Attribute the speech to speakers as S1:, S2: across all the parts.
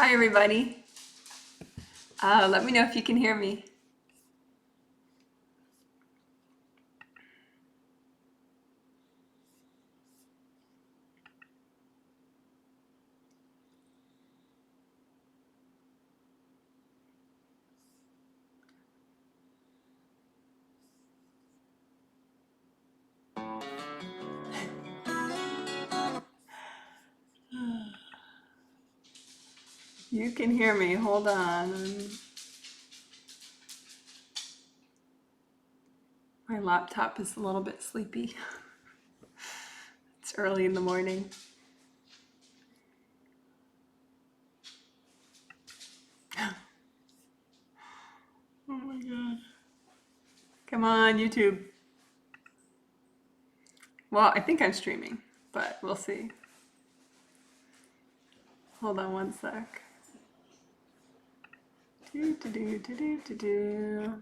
S1: Hi, everybody. Let me know if you can hear me. You can hear me. Hold on. My laptop is a little bit sleepy. It's early in the morning. Oh my God. Come on, YouTube. Well, I think I'm streaming, but we'll see. Hold on one sec. Do, do, do, do, do, do, do.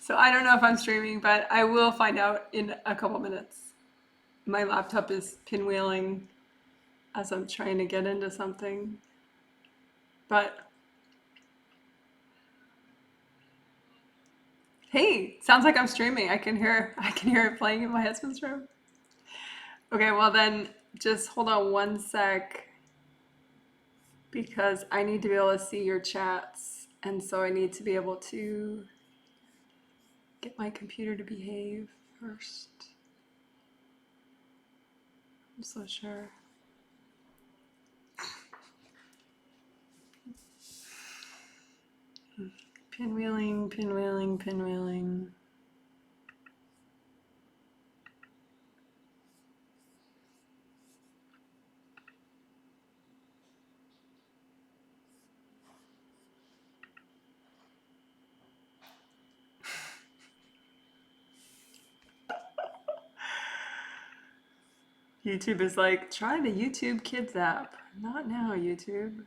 S1: So I don't know if I'm streaming, but I will find out in a couple minutes. My laptop is pinwheeling as I'm trying to get into something. But hey, sounds like I'm streaming. I can hear it playing in my husband's room. Okay, well then just hold on one sec because I need to be able to see your chats, and so I need to be able to get my computer to behave first. I'm so sure. Pinwheeling, pinwheeling, pinwheeling. YouTube is like, try the YouTube Kids app. Not now, YouTube.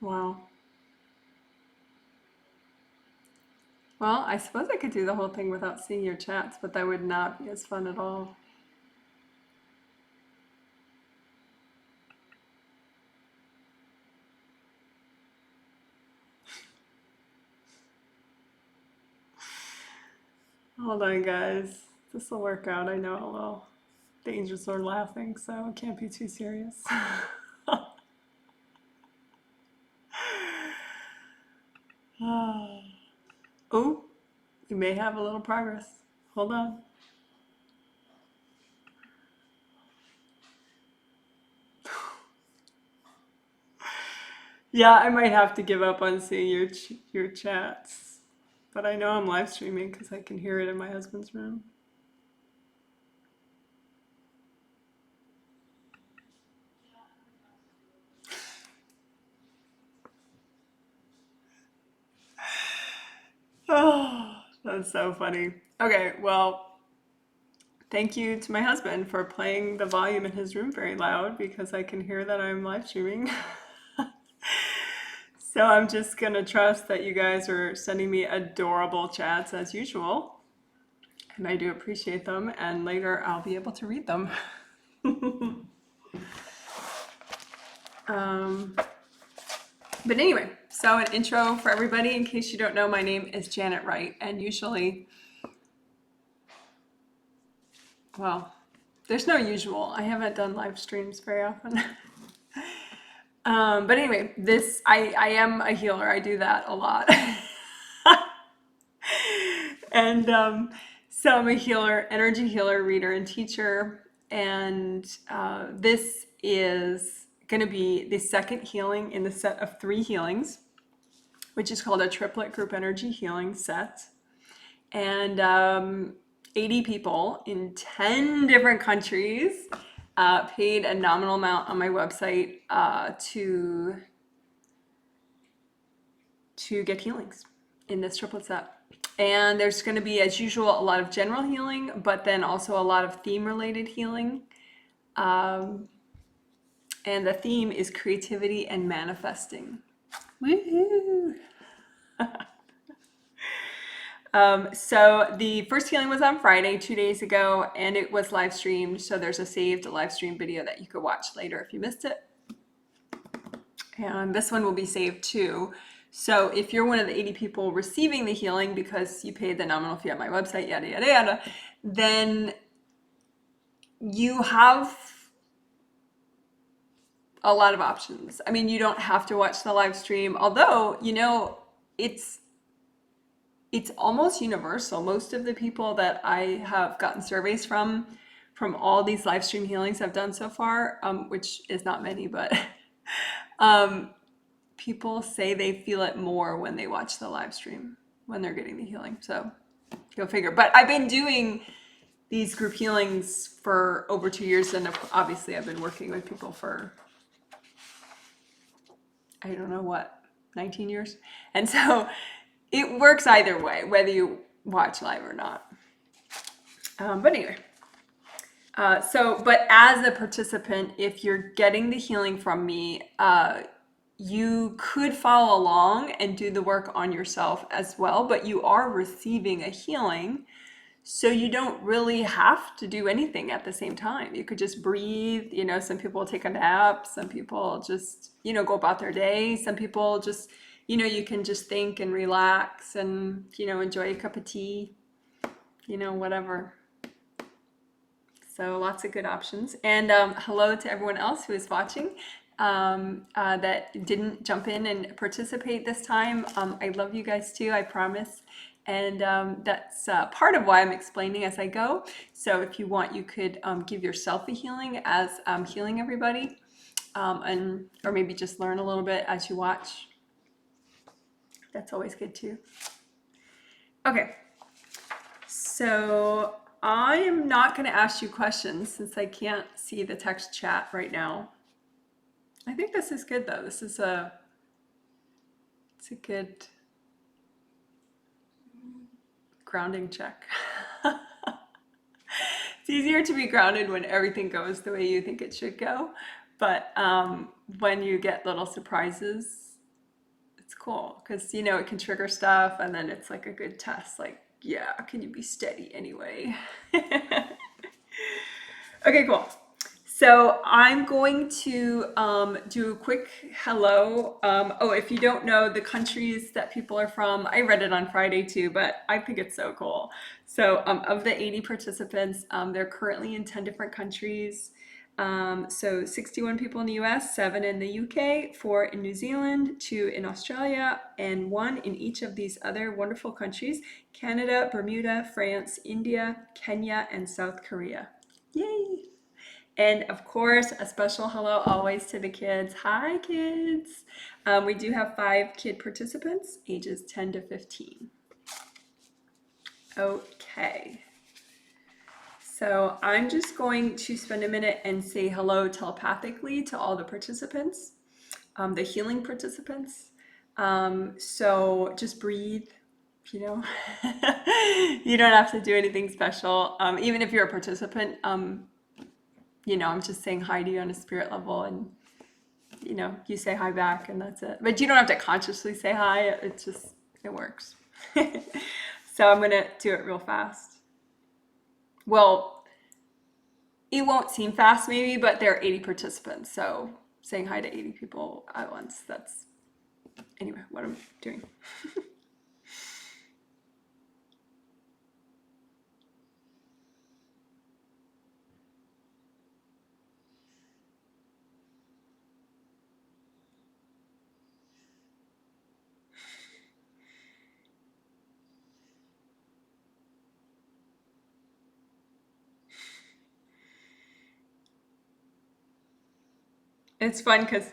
S1: Wow. Well, I suppose I could do the whole thing without seeing your chats, but that would not be as fun at all. Hold on, guys. This will work out. I know a little. The angels are laughing, so it can't be too serious. Oh, you may have a little progress. Hold on. Yeah, I might have to give up on seeing your chats, but I know I'm live streaming because I can hear it in my husband's room. Oh, that's so funny. Okay, well, thank you to my husband for playing the volume in his room very loud because I can hear that I'm live streaming. So I'm just gonna trust that you guys are sending me adorable chats as usual, and I do appreciate them, and later I'll be able to read them. Um, but anyway, so an intro for everybody. In case you don't know, my name is Janet Wright, and usually, well, there's no usual. I haven't done live streams very often. But anyway, I am a healer. I do that a lot. And so I'm a healer, energy healer, reader, and teacher. And this is going to be the second healing in the set of 3 healings. which is called a Triplet Group Energy Healing Set. And 80 people in 10 different countries paid a nominal amount on my website to get healings in this triplet set. And there's going to be, as usual, a lot of general healing, but then also a lot of theme-related healing. And the theme is creativity and manifesting. Woohoo! So the first healing was on Friday, 2 days ago, and it was live streamed. So there's a saved live stream video that you could watch later if you missed it. And this one will be saved too. So if you're one of the 80 people receiving the healing because you paid the nominal fee on my website, yada, yada, yada, then you have a lot of options. I mean, you don't have to watch the live stream, although, you know, it's almost universal. Most of the people that I have gotten surveys from all these live stream healings I've done so far, which is not many, but people say they feel it more when they watch the live stream, when they're getting the healing. So go figure. But I've been doing these group healings for over 2 years, and obviously I've been working with people for, I don't know what, 19 years. And so it works either way, whether you watch live or not. But anyway, but as a participant, if you're getting the healing from me, you could follow along and do the work on yourself as well, but you are receiving a healing. So you don't really have to do anything at the same time. You could just breathe. You know, some people take a nap. Some people just, you know, go about their day. Some people just, you know, you can just think and relax and, you know, enjoy a cup of tea, you know, whatever. So lots of good options. And hello to everyone else who is watching that didn't jump in and participate this time. I love you guys too, I promise. And that's part of why I'm explaining as I go. So if you want, you could give yourself a healing as I'm healing everybody, or maybe just learn a little bit as you watch. That's always good too. Okay, so I am not going to ask you questions since I can't see the text chat right now. I think this is good though. It's a good grounding check. It's easier to be grounded when everything goes the way you think it should go. But when you get little surprises, it's cool because, you know, it can trigger stuff, and then it's like a good test. Like, yeah, can you be steady anyway? Okay, cool. So I'm going to do a quick hello. Oh, if you don't know the countries that people are from, I read it on Friday too, but I think it's so cool. So of the 80 participants, they're currently in 10 different countries. So 61 people in the US, 7 in the UK, 4 in New Zealand, 2 in Australia, and 1 in each of these other wonderful countries: Canada, Bermuda, France, India, Kenya, and South Korea. Yay! And of course, a special hello always to the kids. Hi, kids. We do have 5 kid participants, ages 10 to 15. Okay. So I'm just going to spend a minute and say hello telepathically to all the participants, the healing participants. So just breathe, you know. You don't have to do anything special. Even if you're a participant, you know, I'm just saying hi to you on a spirit level, and, you know, you say hi back and that's it. But you don't have to consciously say hi. It works. So I'm going to do it real fast. Well, it won't seem fast maybe, but there are 80 participants. So saying hi to 80 people at once, that's, anyway, what I'm doing. It's fun because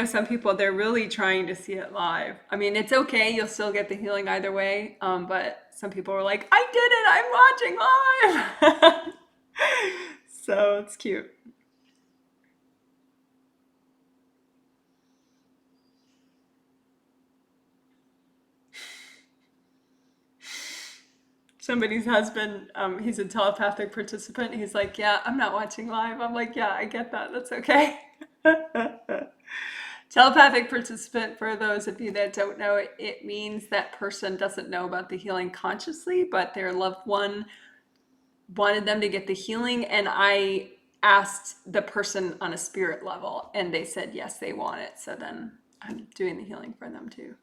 S1: some people, they're really trying to see it live. I mean, it's okay. You'll still get the healing either way. But some people were like, I did it. I'm watching live. So it's cute. Somebody's husband, he's a telepathic participant. He's like, yeah, I'm not watching live. I'm like, yeah, I get that. That's okay. Telepathic participant, for those of you that don't know, it means that person doesn't know about the healing consciously, but their loved one wanted them to get the healing. And I asked the person on a spirit level, and they said, yes, they want it. So then I'm doing the healing for them too.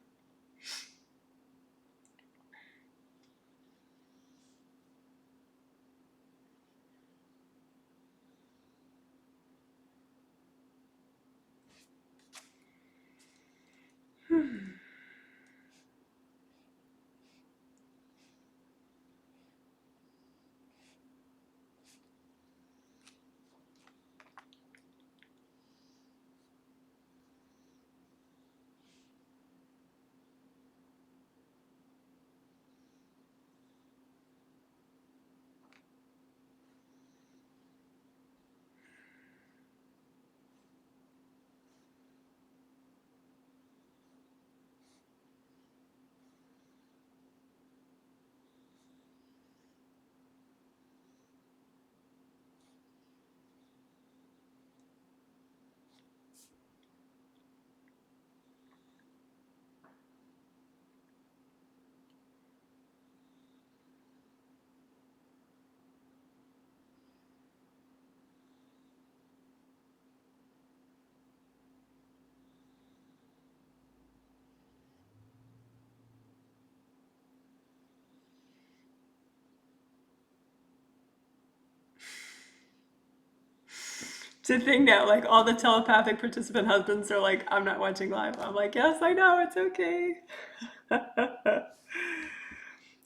S1: It's a thing now, like all the telepathic participant husbands are like, I'm not watching live. I'm like, yes, I know, it's okay.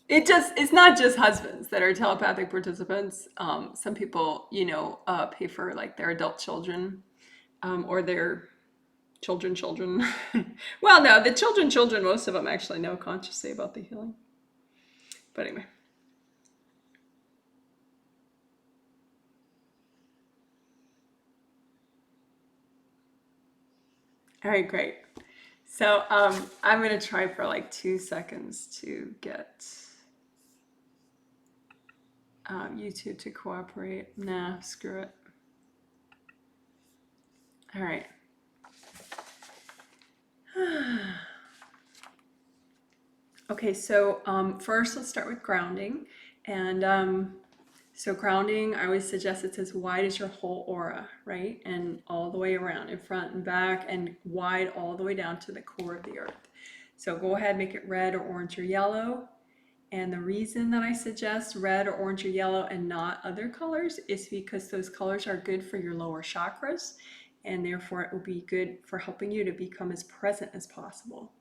S1: It's not just husbands that are telepathic participants. Some people, pay for like their adult children, or their children. Well, no, the children, most of them actually know consciously about the healing. But anyway. All right, great. So I'm going to try for like 2 seconds to get YouTube to cooperate. Nah, screw it. All right. Okay, so first let's start with grounding. And so grounding, I always suggest it's as wide as your whole aura, right? And all the way around, in front and back, and wide all the way down to the core of the earth. So go ahead, make it red or orange or yellow. And the reason that I suggest red or orange or yellow and not other colors is because those colors are good for your lower chakras, and therefore it will be good for helping you to become as present as possible.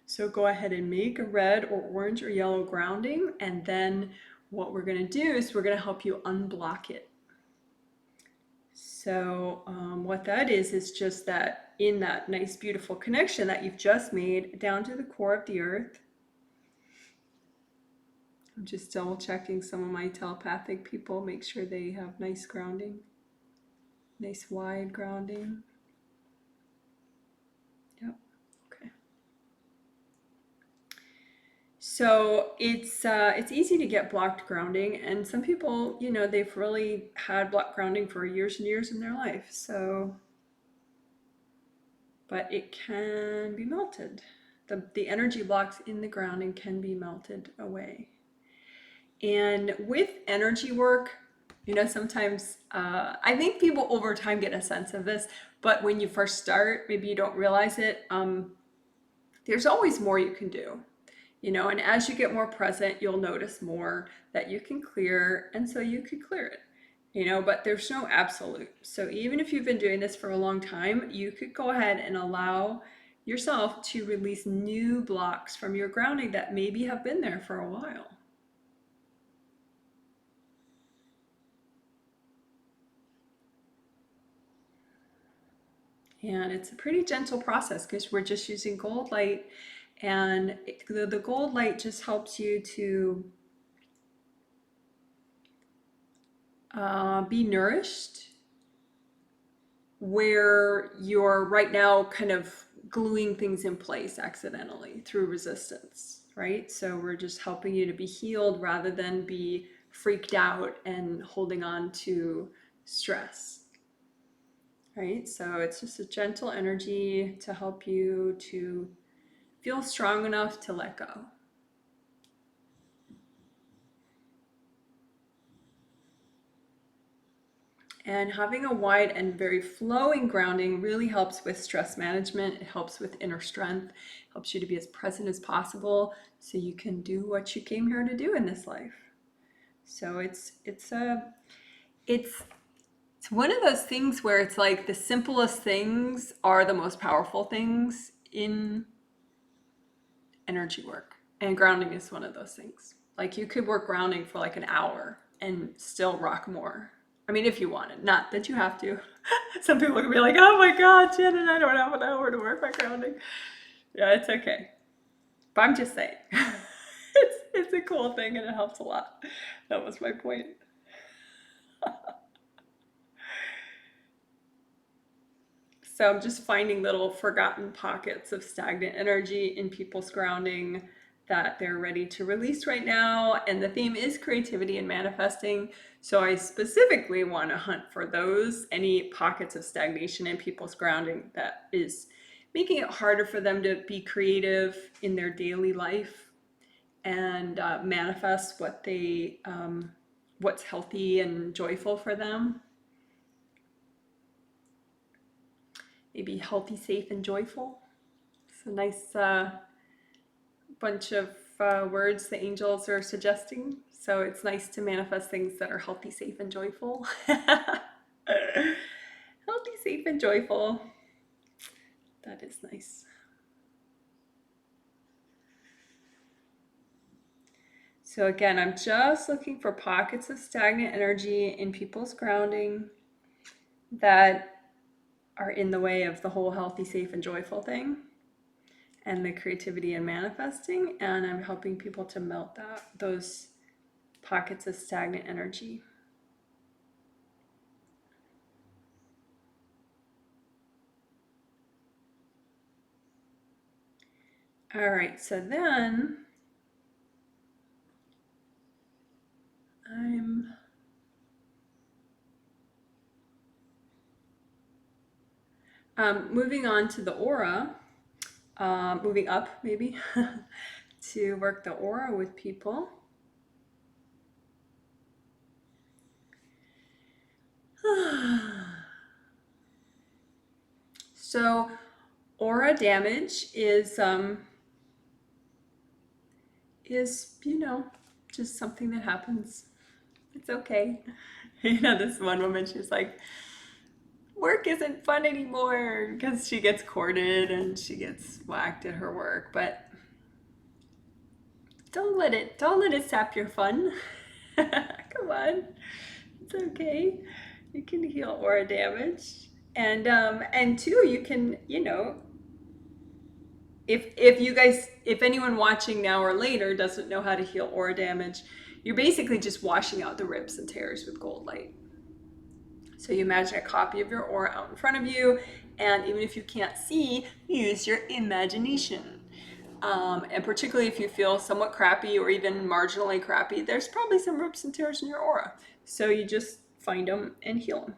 S1: So go ahead and make a red or orange or yellow grounding, and then what we're going to do is we're going to help you unblock it. So what that is just that in that nice beautiful connection that you've just made down to the core of the earth. I'm just double checking some of my telepathic people, make sure they have nice grounding, nice wide grounding. Yep. Okay. So it's easy to get blocked grounding, and some people, they've really had blocked grounding for years and years in their life. So, but it can be melted. The energy blocks in the grounding can be melted away. And with energy work, sometimes I think people over time get a sense of this, but when you first start, maybe you don't realize it. There's always more you can do, and as you get more present, you'll notice more that you can clear, and so you could clear it, but there's no absolute. So even if you've been doing this for a long time, you could go ahead and allow yourself to release new blocks from your grounding that maybe have been there for a while. And it's a pretty gentle process because we're just using gold light, and the gold light just helps you to be nourished where you're right now kind of gluing things in place accidentally through resistance, right? So we're just helping you to be healed rather than be freaked out and holding on to stress, right? So it's just a gentle energy to help you to feel strong enough to let go. And having a wide and very flowing grounding really helps with stress management. It helps with inner strength, helps you to be as present as possible so you can do what you came here to do in this life. So it's one of those things where it's like the simplest things are the most powerful things in energy work. And grounding is one of those things. Like you could work grounding for like an hour and still rock more. I mean, if you wanted, not that you have to. Some people can be like, oh my God, Shannon, I don't have an hour to work my grounding. Yeah, it's okay. But I'm just saying, it's a cool thing and it helps a lot. That was my point. So I'm just finding little forgotten pockets of stagnant energy in people's grounding that they're ready to release right now. And the theme is creativity and manifesting. So I specifically want to hunt for those, any pockets of stagnation in people's grounding that is making it harder for them to be creative in their daily life and manifest what's healthy and joyful for them. Maybe healthy, safe, and joyful. It's a nice bunch of words the angels are suggesting. So it's nice to manifest things that are healthy, safe, and joyful. Healthy, safe, and joyful. That is nice. So again, I'm just looking for pockets of stagnant energy in people's grounding that are in the way of the whole healthy, safe, and joyful thing and the creativity and manifesting. And I'm helping people to melt those pockets of stagnant energy. All right, so then I'm moving on to the aura, moving up maybe to work the aura with people. So aura damage is just something that happens. It's okay. This one woman, she's like, work isn't fun anymore because she gets courted and she gets whacked at her work, but don't let it sap your fun. Come on. It's okay. You can heal aura damage. And two, you can, if anyone watching now or later doesn't know how to heal aura damage, you're basically just washing out the rips and tears with gold light. So you imagine a copy of your aura out in front of you, and even if you can't see, use your imagination. And particularly if you feel somewhat crappy or even marginally crappy, there's probably some rips and tears in your aura. So you just find them and heal them.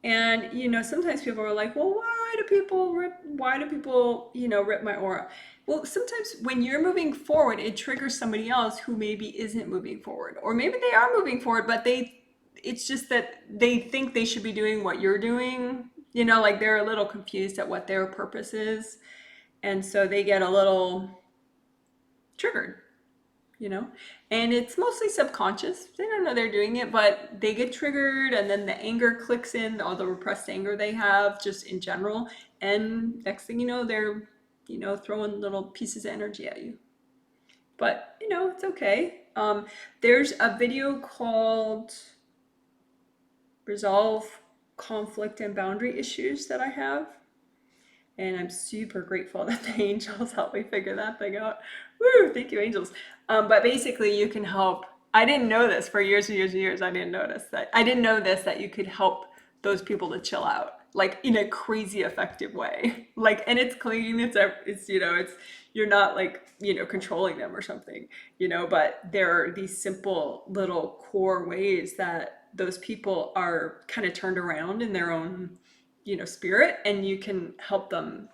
S1: And sometimes people are like, well, why do people rip my aura? Well, sometimes when you're moving forward, it triggers somebody else who maybe isn't moving forward, or maybe they are moving forward, but it's just that they think they should be doing what you're doing. Like they're a little confused at what their purpose is, and so they get a little triggered. And it's mostly subconscious. They don't know they're doing it, but they get triggered, and then the anger clicks in, all the repressed anger they have just in general, and next thing you know, they're throwing little pieces of energy at you. But it's okay. There's a video called resolve conflict and boundary issues that I have. And I'm super grateful that the angels helped me figure that thing out. Woo, thank you, angels. But basically you can help. I didn't know this for years and years and years. I didn't know this, that you could help those people to chill out, like in a crazy effective way. Like, and it's clean, it's, you're not like, controlling them or something, but there are these simple little core ways that those people are kind of turned around in their own, spirit, and you can help them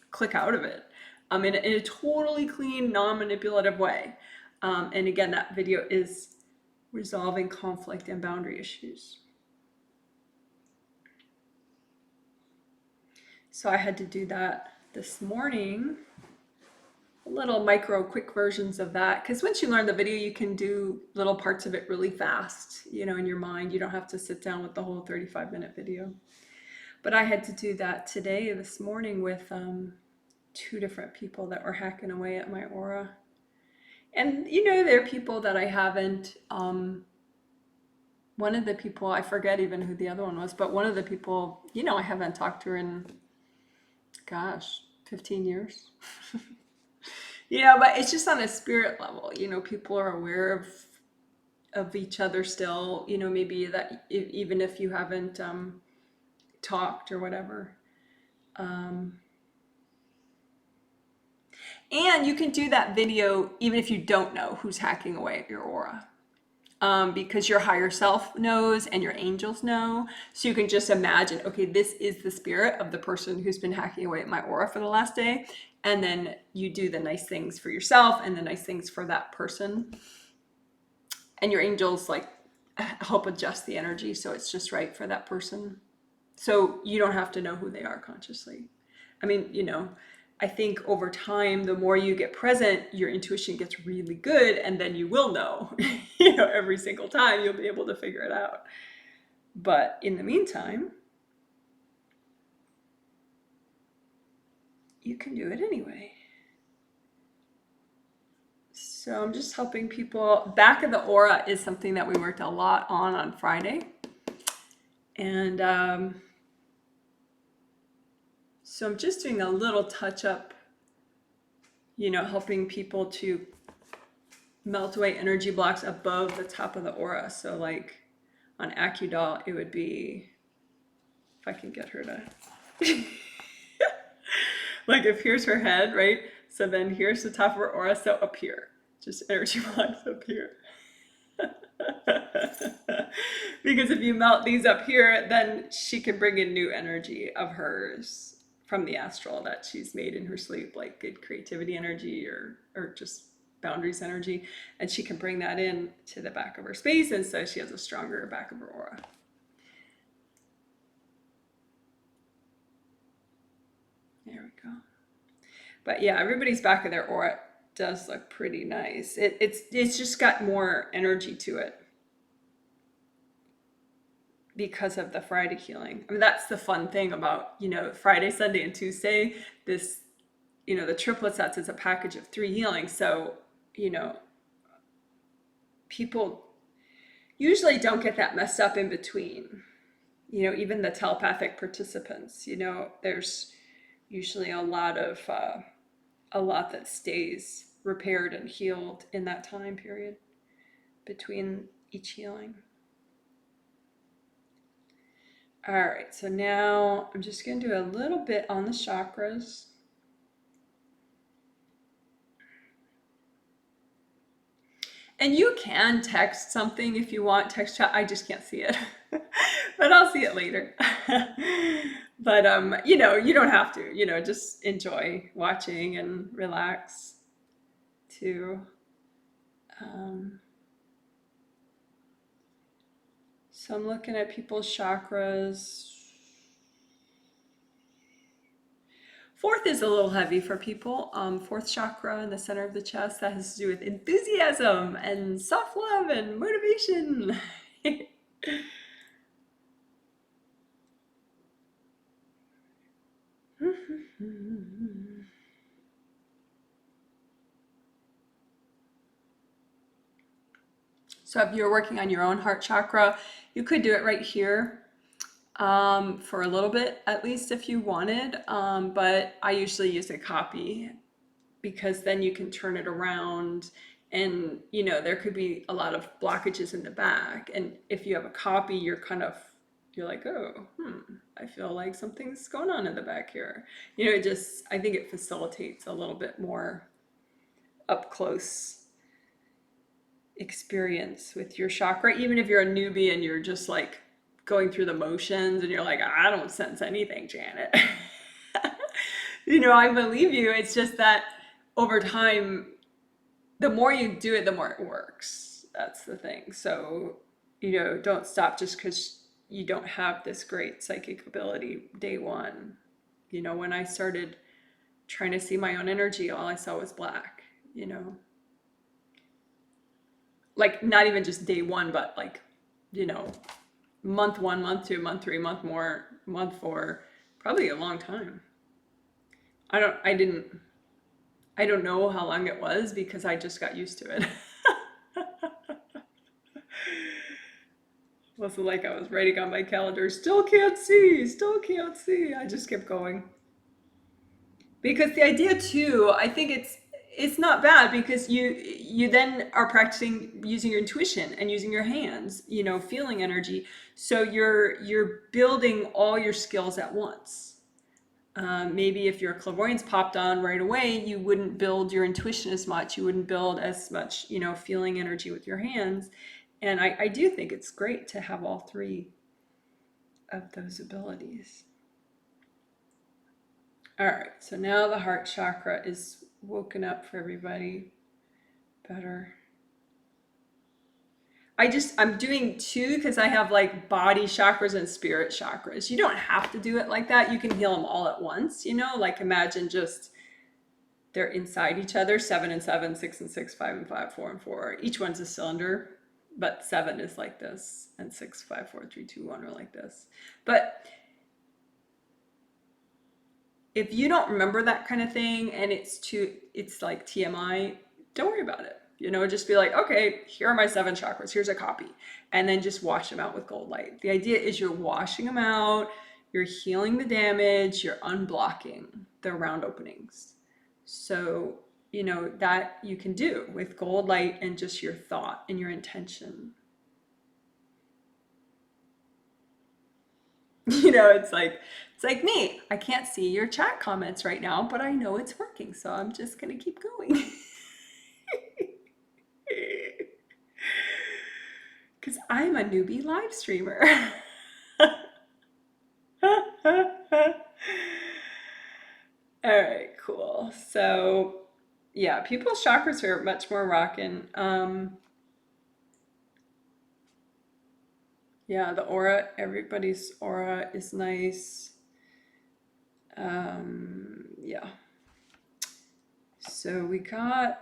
S1: click out of it in a totally clean, non-manipulative way. And again, that video is resolving conflict and boundary issues. So I had to do that this morning. Little micro quick versions of that, because once you learn the video, you can do little parts of it really fast, in your mind. You don't have to sit down with the whole 35-minute video. But I had to do that this morning with 2 different people that were hacking away at my aura. And there are people that I haven't, one of the people, I forget even who the other one was, but one of the people, I haven't talked to her in, 15 years. But it's just on a spirit level, people are aware of each other still, maybe that even if you haven't talked or whatever. And you can do that video even if you don't know who's hacking away at your aura, because your higher self knows and your angels know. So you can just imagine, okay, this is the spirit of the person who's been hacking away at my aura for the last day. And then you do the nice things for yourself and the nice things for that person. And your angels like help adjust the energy so it's just right for that person. So you don't have to know who they are consciously. I mean, I think over time, the more you get present, your intuition gets really good, and then you will know, every single time you'll be able to figure it out. But in the meantime, you can do it anyway. So I'm just helping people. Back of the aura is something that we worked a lot on Friday. And so I'm just doing a little touch up, helping people to melt away energy blocks above the top of the aura. So like on AccuDoll, it would be, if I can get her to, like if here's her head, right? So then here's the top of her aura, so up here, just energy blocks up here. Because if you melt these up here, then she can bring in new energy of hers from the astral that she's made in her sleep, like good creativity energy or just boundaries energy, and she can bring that in to the back of her space, and so she has a stronger back of her aura. There we go. But yeah, everybody's back of their aura does look pretty nice. It's just got more energy to it because of the Friday healing. I mean, that's the fun thing about, Friday, Sunday, and Tuesday, this, the triplet sets is a package of 3 healings. So, people usually don't get that messed up in between, even the telepathic participants, there's usually a lot that stays repaired and healed in that time period between each healing. All right, so now I'm just going to do a little bit on the chakras. And you can text something if you want, text chat. I just can't see it, but I'll see it later. But, you don't have to, just enjoy watching and relax too. So I'm looking at people's chakras. 4th is a little heavy for people. 4th chakra in the center of the chest, that has to do with enthusiasm and self-love and motivation. So if you're working on your own heart chakra, You could do it right here for a little bit, at least if you wanted. But I usually use a copy because then you can turn it around and there could be a lot of blockages in the back. And if you have a copy, you're like, oh, I feel like something's going on in the back here. I think it facilitates a little bit more up close experience with your chakra, even if you're a newbie and you're just like going through the motions and you're like, I don't sense anything, Janet. I believe you. It's just that over time, the more you do it, the more it works. That's the thing. So, don't stop just because you don't have this great psychic ability day one. When I started trying to see my own energy, all I saw was black, like not even just day one, but like, month one, month two, month three, month more, month four, probably a long time. I don't know how long it was because I just got used to it. Wasn't like I was writing on my calendar, still can't see, still can't see. I just kept going. Because the idea too, I think it's not bad because you then are practicing using your intuition and using your hands, feeling energy. So you're building all your skills at once. Maybe if your clairvoyance popped on right away, you wouldn't build your intuition as much. You wouldn't build as much, feeling energy with your hands. And I do think it's great to have all three of those abilities. All right, so now the heart chakra is woken up for everybody better. I'm doing two because I have like body chakras and spirit chakras. You don't have to do it like that. You can heal them all at once, like imagine just they're inside each other, 7 and 7, 6 and 6, 5 and 5, 4 and 4. Each one's a cylinder, but 7 is like this, and 6, 5, 4, 3, 2, 1 are like this. But if you don't remember that kind of thing and it's like TMI, don't worry about it. Just be like, okay, here are my 7 chakras. Here's a copy. And then just wash them out with gold light. The idea is you're washing them out, you're healing the damage, you're unblocking the round openings. So, that you can do with gold light and just your thought and your intention. It's like me. I can't see your chat comments right now, but I know it's working. So I'm just going to keep going. Because I'm a newbie live streamer. All right, cool. So yeah, people's chakras are much more rocking. Yeah, the aura, everybody's aura is nice. Yeah. So we got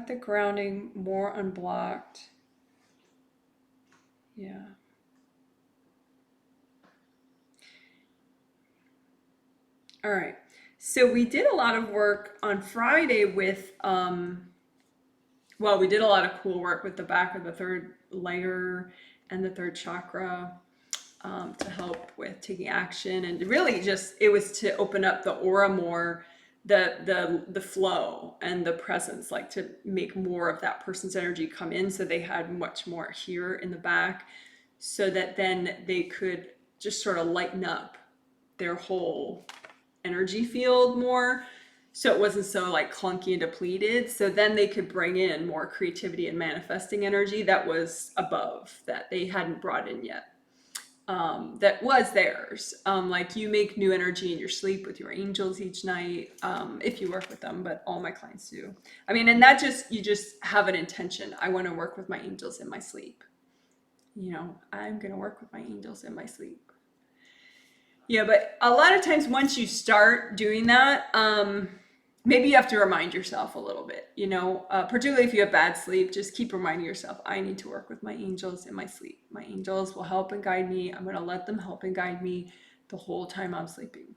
S1: the grounding more unblocked. Yeah. All right. So we did a lot of work on Friday with, we did a lot of cool work with the back of the third layer and the third chakra to help with taking action. And really just, it was to open up the aura more, the flow and the presence, like to make more of that person's energy come in so they had much more here in the back so that then they could just sort of lighten up their whole energy field more, so it wasn't so like clunky and depleted. So then they could bring in more creativity and manifesting energy that was above, that they hadn't brought in yet, that was theirs. Like you make new energy in your sleep with your angels each night, if you work with them, but all my clients do. I mean, and that you just have an intention. I want to work with my angels in my sleep. I'm going to work with my angels in my sleep. Yeah, but a lot of times once you start doing that, maybe you have to remind yourself a little bit, particularly if you have bad sleep, just keep reminding yourself, I need to work with my angels in my sleep. My angels will help and guide me. I'm going to let them help and guide me the whole time I'm sleeping.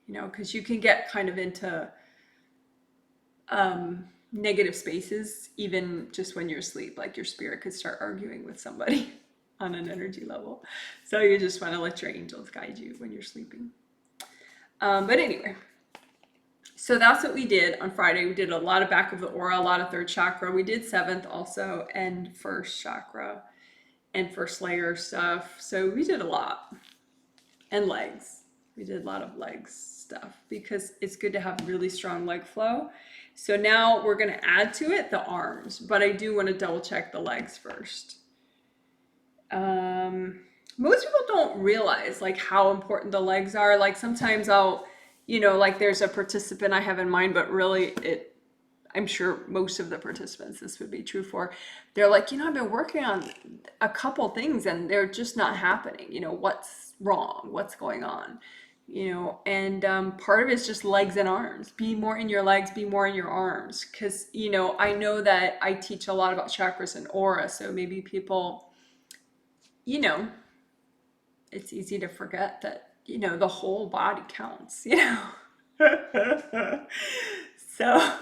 S1: Because you can get kind of into negative spaces, even just when you're asleep. Like your spirit could start arguing with somebody on an energy level. So you just want to let your angels guide you when you're sleeping. But anyway, so that's what we did on Friday. We did a lot of back of the aura, a lot of third chakra. We did seventh also, and first chakra and first layer stuff. So we did a lot. And legs. We did a lot of legs stuff because it's good to have really strong leg flow. So now we're going to add to it the arms, but I do want to double check the legs first. Most people don't realize like how important the legs are. Like sometimes I'll, like there's a participant I have in mind, but really I'm sure most of the participants this would be true for. They're like, I've been working on a couple things and they're just not happening. What's wrong? What's going on? And part of it is just legs and arms. Be more in your legs, be more in your arms. Because, I know that I teach a lot about chakras and aura. So maybe people, it's easy to forget that, the whole body counts, So,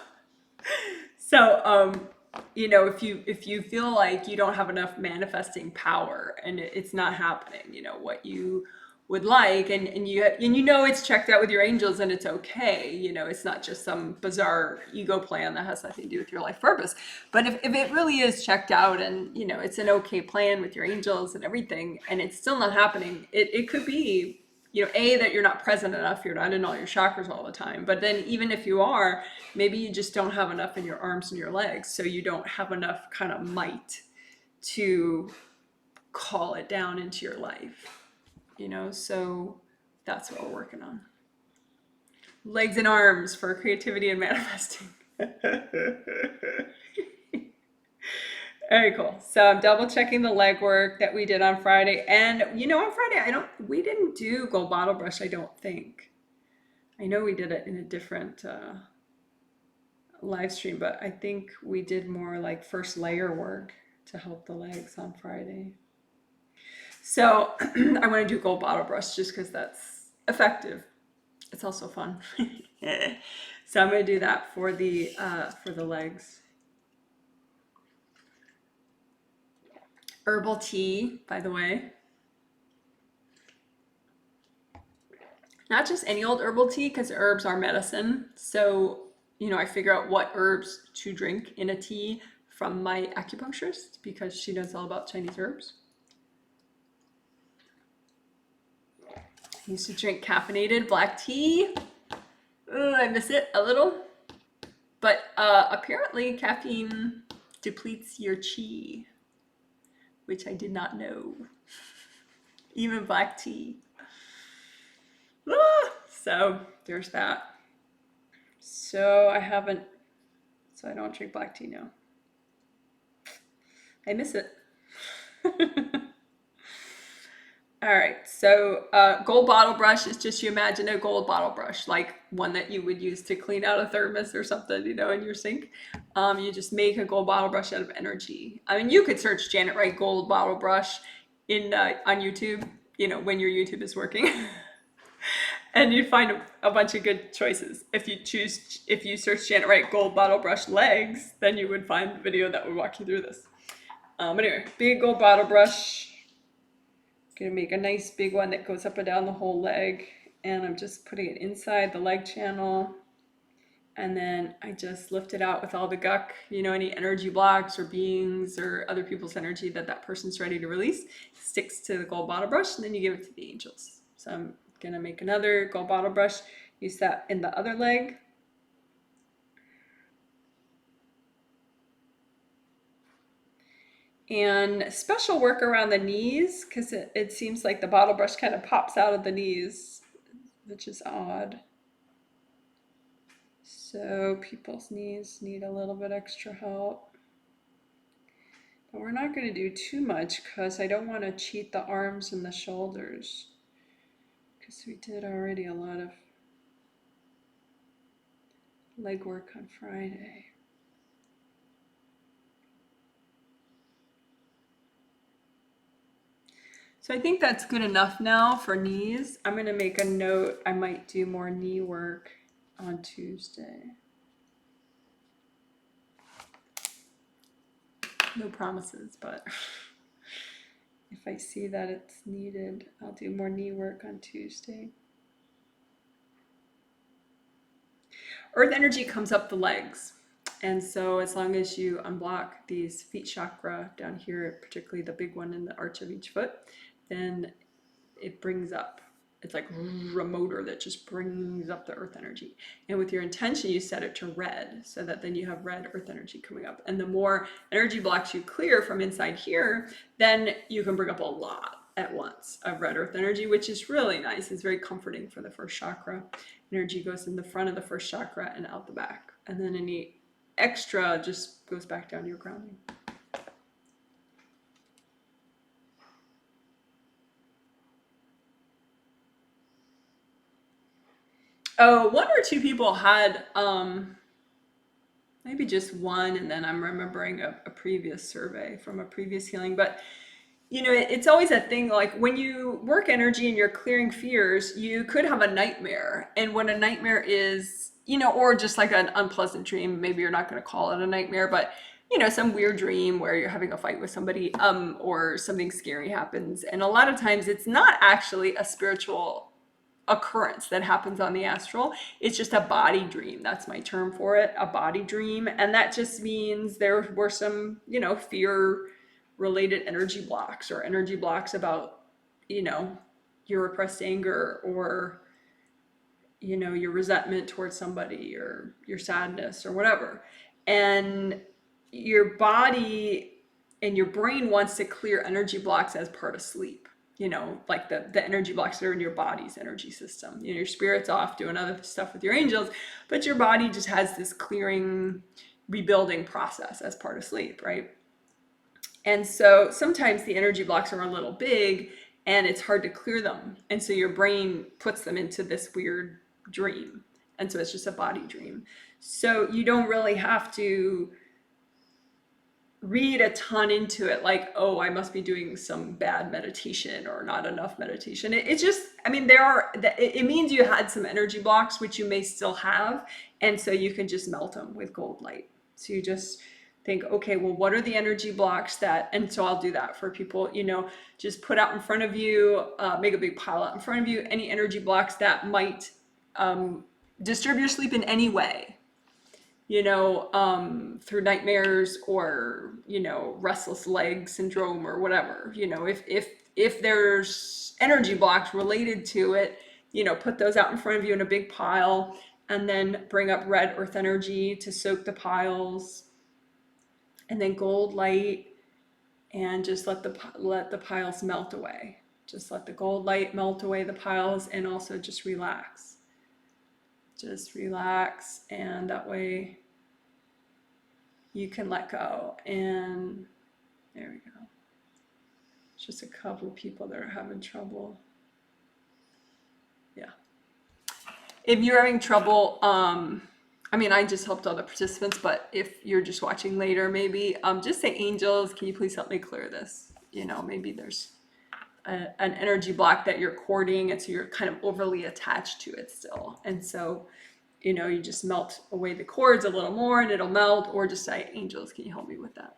S1: if you feel like you don't have enough manifesting power and it's not happening, what you would like, and it's checked out with your angels and it's okay, it's not just some bizarre ego plan that has nothing to do with your life purpose. But if it really is checked out and it's an okay plan with your angels and everything and it's still not happening, it could be that you're not present enough, you're not in all your chakras all the time. But then even if you are, maybe you just don't have enough in your arms and your legs, so you don't have enough kind of might to call it down into your life. So that's what we're working on. Legs and arms for creativity and manifesting. Very cool. So I'm double checking the leg work that we did on Friday. And on Friday, we didn't do gold bottle brush, I don't think. I know we did it in a different live stream, but I think we did more like first layer work to help the legs on Friday. So I want to do gold bottle brush just because that's effective. It's also fun. So I'm going to do that for the legs. Herbal tea, by the way. Not just any old herbal tea, because herbs are medicine. So, I figure out what herbs to drink in a tea from my acupuncturist because she knows all about Chinese herbs. I used to drink caffeinated black tea. I miss it a little. But apparently caffeine depletes your chi, which I did not know. Even black tea. So there's that. So I don't drink black tea now. I miss it. All right, so gold bottle brush is just, you imagine a gold bottle brush, like one that you would use to clean out a thermos or something, in your sink. You just make a gold bottle brush out of energy. I mean, you could search Janet Wright gold bottle brush on YouTube, when your YouTube is working. And you'd find a bunch of good choices. If you search Janet Wright gold bottle brush legs, then you would find the video that would walk you through this. Anyway, big gold bottle brush. Gonna make a nice big one that goes up and down the whole leg, and I'm just putting it inside the leg channel, and then I just lift it out with all the guk, any energy blocks or beings or other people's energy that person's ready to release, sticks to the gold bottle brush, and then you give it to the angels. So I'm gonna make another gold bottle brush, use that in the other leg. And special work around the knees, because it seems like the bottle brush kind of pops out of the knees, which is odd. So people's knees need a little bit extra help. But we're not going to do too much because I don't want to cheat the arms and the shoulders, because we did already a lot of leg work on Friday. So I think that's good enough now for knees. I'm going to make a note. I might do more knee work on Tuesday. No promises, but if I see that it's needed, I'll do more knee work on Tuesday. Earth energy comes up the legs. And so as long as you unblock these feet chakra down here, particularly the big one in the arch of each foot, then it brings up, it's like a motor that just brings up the earth energy. And with your intention, you set it to red, so that then you have red earth energy coming up. And the more energy blocks you clear from inside here, then you can bring up a lot at once of red earth energy, which is really nice. It's very comforting for the first chakra. Energy goes in the front of the first chakra and out the back. And then any extra just goes back down your grounding. Oh, one or two people had maybe just one, and then I'm remembering a previous survey from a previous healing. But you know, it's always a thing, like when you work energy and you're clearing fears, you could have a nightmare. And when a nightmare is, you know, or just like an unpleasant dream, maybe you're not going to call it a nightmare, but you know, some weird dream where you're having a fight with somebody, or something scary happens. And a lot of times it's not actually a spiritual occurrence that happens on the astral. It's just a body dream. That's my term for it, a body dream. And that just means there were some, you know, fear related energy blocks, or energy blocks about, you know, your repressed anger, or, you know, your resentment towards somebody, or your sadness, or whatever. And your body and your brain wants to clear energy blocks as part of sleep. You know, like the energy blocks that are in your body's energy system. You know, your spirit's off doing other stuff with your angels, but your body just has this clearing, rebuilding process as part of sleep, right? And so sometimes the energy blocks are a little big and it's hard to clear them. And so your brain puts them into this weird dream. And so it's just a body dream. So you don't really have to read a ton into it, like, oh, I must be doing some bad meditation or not enough meditation. It's just, I mean, it means you had some energy blocks, which you may still have. And so you can just melt them with gold light. So you just think, okay, well, what are the energy blocks that, and so I'll do that for people, you know, just put out in front of you, make a big pile out in front of you, any energy blocks that might disturb your sleep in any way, you know, through nightmares, or, you know, restless leg syndrome, or whatever. You know, if there's energy blocks related to it, you know, put those out in front of you in a big pile, and then bring up red earth energy to soak the piles, and then gold light, and just let the piles melt away. Just let the gold light melt away the piles, and also just relax. Just relax, and that way you can let go. And there we go. Just a couple of people that are having trouble. Yeah. If you're having trouble, I mean, I just helped all the participants, but if you're just watching later, maybe just say, angels, can you please help me clear this? You know, maybe there's an energy block that you're courting, and so you're kind of overly attached to it still. And so, you know, you just melt away the cords a little more and it'll melt, or just say, angels, can you help me with that?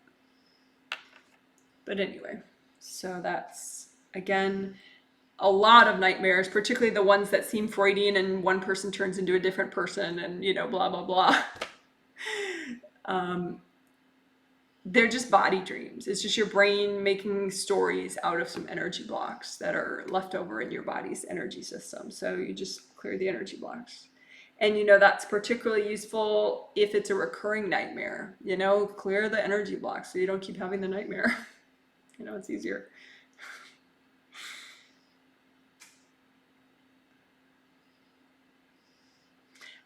S1: But anyway, so that's, again, a lot of nightmares, particularly the ones that seem Freudian and one person turns into a different person and, you know, blah, blah, blah. They're just body dreams. It's just your brain making stories out of some energy blocks that are left over in your body's energy system. So you just clear the energy blocks. And, you know, that's particularly useful if it's a recurring nightmare. You know, clear the energy blocks so you don't keep having the nightmare. You know, it's easier.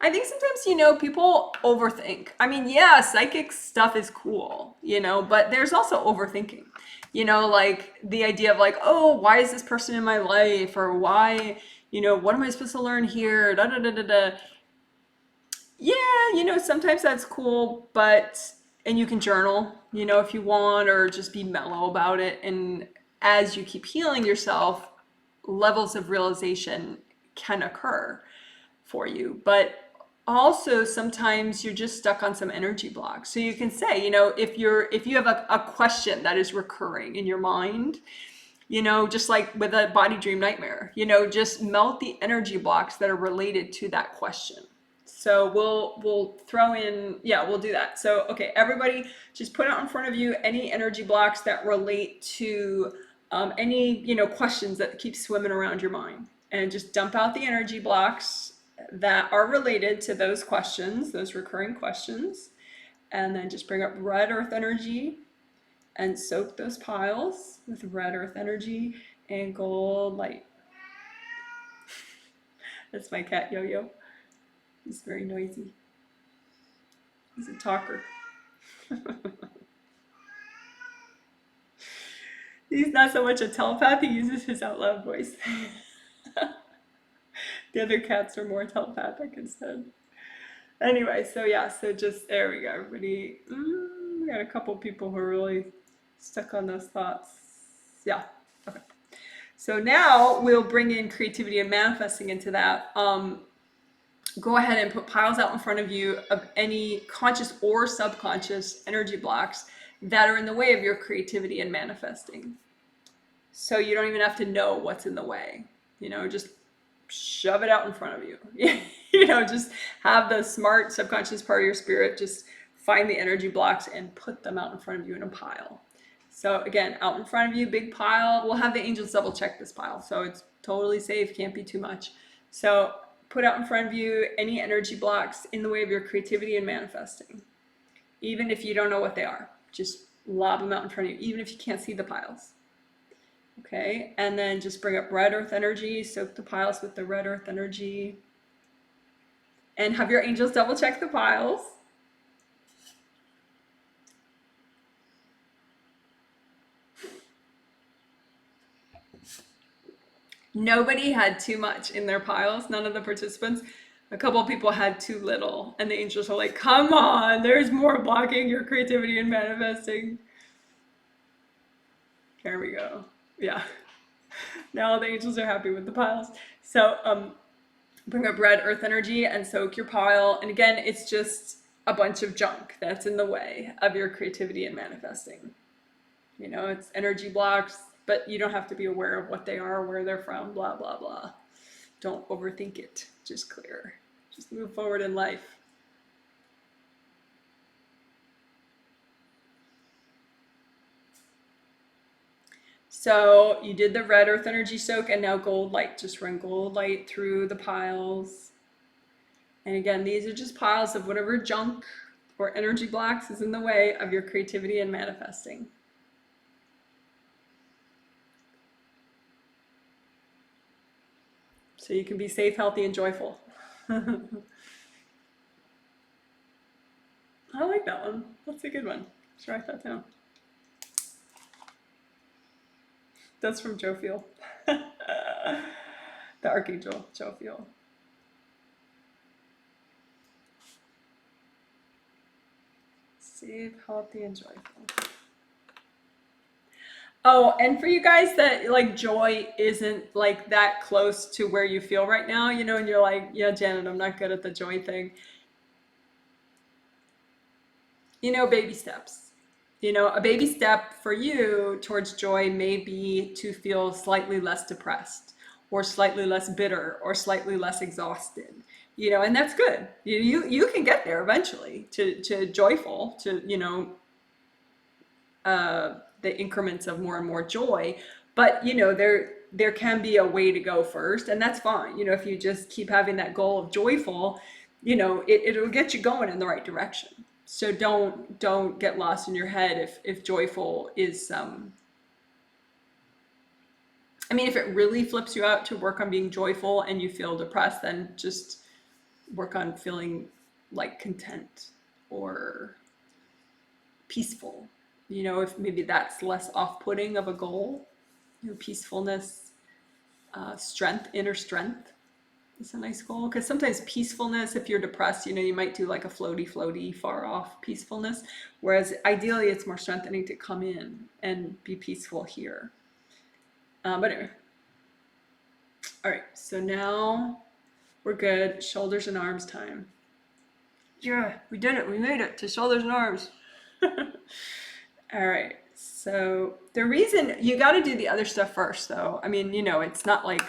S1: I think sometimes, you know, people overthink. I mean, yeah, psychic stuff is cool, you know, but there's also overthinking. You know, like the idea of like, oh, why is this person in my life? Or why, you know, what am I supposed to learn here? Da da da da da. Yeah, you know, sometimes that's cool, but, and you can journal, you know, if you want, or just be mellow about it. And as you keep healing yourself, levels of realization can occur for you. But also sometimes you're just stuck on some energy blocks. So you can say, if you have a question that is recurring in your mind, just like with a body dream nightmare, just melt the energy blocks that are related to that question. So we'll throw in, yeah, we'll do that. So, okay, everybody just put out in front of you any energy blocks that relate to any, questions that keep swimming around your mind, and just dump out the energy blocks that are related to those questions, those recurring questions. And then just bring up red earth energy and soak those piles with red earth energy and gold light. That's my cat Yo-Yo. He's very noisy. He's a talker. He's not so much a telepath, he uses his out loud voice. The other cats are more telepathic instead. Anyway, so yeah, so just there we go, everybody. We got a couple people who are really stuck on those thoughts. Yeah, okay. So now we'll bring in creativity and manifesting into that. Go ahead and put piles out in front of you of any conscious or subconscious energy blocks that are in the way of your creativity and manifesting. So you don't even have to know what's in the way, just shove it out in front of you. Just have the smart subconscious part of your spirit just find the energy blocks and put them out in front of you in a pile. So again, out in front of you, big pile. We'll have the angels double check this pile, so it's totally safe, can't be too much. So put out in front of you any energy blocks in the way of your creativity and manifesting. Even if you don't know what they are, just lob them out in front of you, even if you can't see the piles. Okay, and then just bring up red earth energy, soak the piles with the red earth energy, and have your angels double check the piles. Nobody had too much in their piles, none of the participants. A couple of people had too little, and the angels are like, come on, there's more blocking your creativity and manifesting. There we go. Yeah. Now the angels are happy with the piles. So bring up red earth energy and soak your pile. And again, it's just a bunch of junk that's in the way of your creativity and manifesting. It's energy blocks, but you don't have to be aware of what they are, where they're from, blah, blah, blah. Don't overthink it. Just clear. Just move forward in life. So you did the red earth energy soak, and now gold light. Just run gold light through the piles. And again, these are just piles of whatever junk or energy blocks is in the way of your creativity and manifesting. So you can be safe, healthy, and joyful. I like that one. That's a good one. Let's write that down. That's from Jophiel. The Archangel Jophiel. Safe, healthy, and joyful. Oh, and for you guys that like joy isn't like that close to where you feel right now, and you're like, yeah, Janet, I'm not good at the joy thing. Baby steps. A baby step for you towards joy may be to feel slightly less depressed or slightly less bitter or slightly less exhausted. And that's good. You can get there eventually to joyful, to, the increments of more and more joy. But, there can be a way to go first, and that's fine. If you just keep having that goal of joyful, it'll get you going in the right direction. So don't get lost in your head if joyful is if it really flips you out to work on being joyful and you feel depressed, then just work on feeling like content or peaceful. If maybe that's less off-putting of a goal, peacefulness, strength, inner strength is a nice goal. Because sometimes peacefulness, if you're depressed, you might do like a floaty, far off peacefulness. Whereas ideally, it's more strengthening to come in and be peaceful here. But anyway. All right, so now we're good. Shoulders and arms time. Yeah, we did it. We made it to shoulders and arms. All right. So the reason you got to do the other stuff first, though. I mean, it's not like,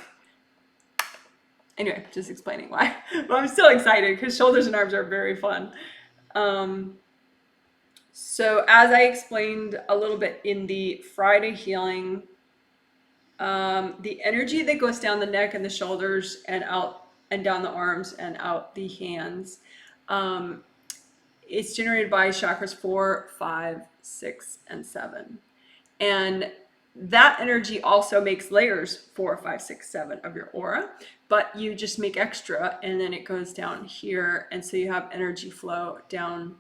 S1: anyway, just explaining why. But I'm still excited because shoulders and arms are very fun. So as I explained a little bit in the Friday healing, the energy that goes down the neck and the shoulders and out and down the arms and out the hands, it's generated by chakras 4, 5, 6, and 7. And that energy also makes layers 4, 5, 6, 7 of your aura, but you just make extra and then it goes down here. And so you have energy flow down,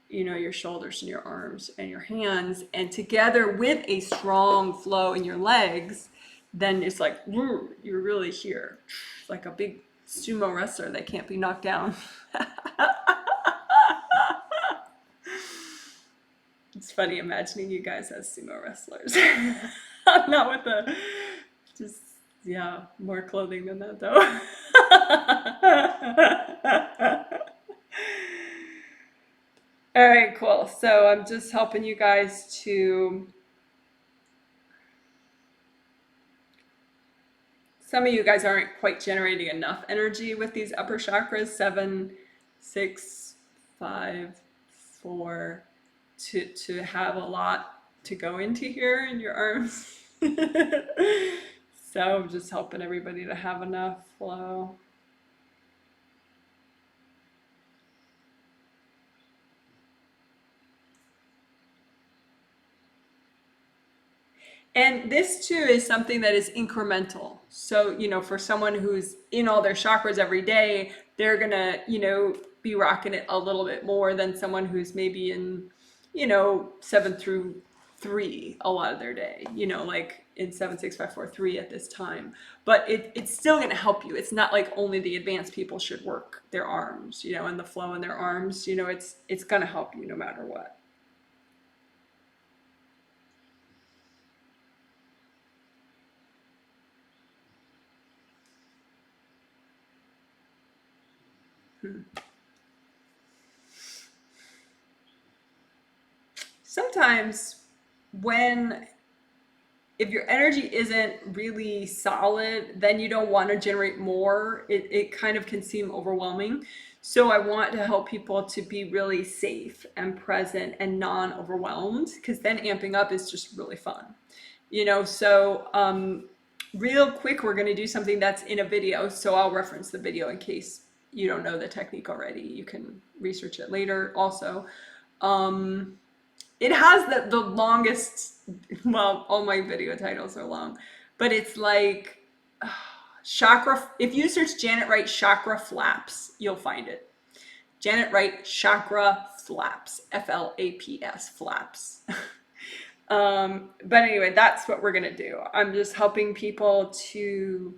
S1: your shoulders and your arms and your hands, and together with a strong flow in your legs, then it's like, you're really here. Like a big sumo wrestler that can't be knocked down. It's funny imagining you guys as sumo wrestlers. Not with more clothing than that though. All right, cool. So I'm just helping you guys to, some of you guys aren't quite generating enough energy with these upper chakras, 7, 6, 5, 4, to have a lot to go into here in your arms. So I'm just helping everybody to have enough flow. And this too is something that is incremental. So, for someone who's in all their chakras every day, they're gonna, be rocking it a little bit more than someone who's maybe in, 7 through 3 a lot of their day, like in 7, 6, 5, 4, 3 at this time. But it's still gonna help you. It's not like only the advanced people should work their arms, and the flow in their arms, it's gonna help you no matter what. Sometimes if your energy isn't really solid, then you don't want to generate more. It kind of can seem overwhelming. So I want to help people to be really safe and present and non-overwhelmed, because then amping up is just really fun. So real quick, we're going to do something that's in a video. So I'll reference the video in case you don't know the technique already. You can research it later also. It has the longest, well, all my video titles are long, but it's like chakra. If you search Janet Wright chakra flaps, you'll find it. Janet Wright chakra flaps, F-L-A-P-S, flaps. But anyway, that's what we're gonna do. I'm just helping people to,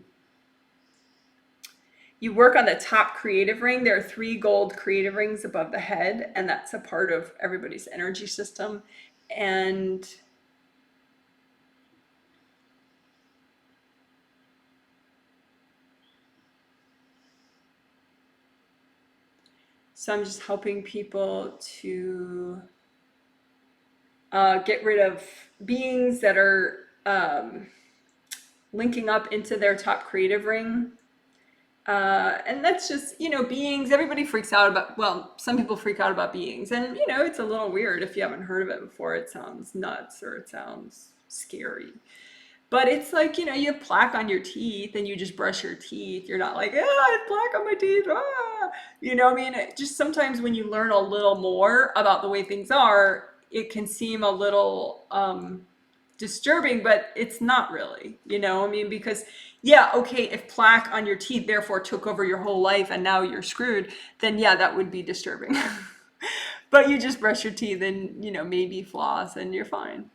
S1: you work on the top creative ring. There are 3 gold creative rings above the head, and that's a part of everybody's energy system. And so I'm just helping people to get rid of beings that are linking up into their top creative ring. And that's just, beings, everybody freaks out about, well, some people freak out about beings, and, it's a little weird if you haven't heard of it before. It sounds nuts or it sounds scary. But it's like, you have plaque on your teeth and you just brush your teeth. You're not like, I have plaque on my teeth. Just sometimes when you learn a little more about the way things are, it can seem a little disturbing, but it's not really, because if plaque on your teeth therefore took over your whole life and now you're screwed, then that would be disturbing. But you just brush your teeth and, maybe floss and you're fine.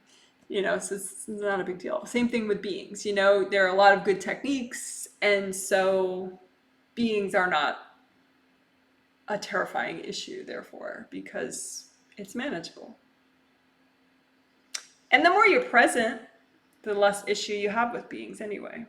S1: So it's not a big deal. Same thing with beings, there are a lot of good techniques, and so beings are not a terrifying issue, therefore, because it's manageable. And the more you're present, the less issue you have with beings anyway.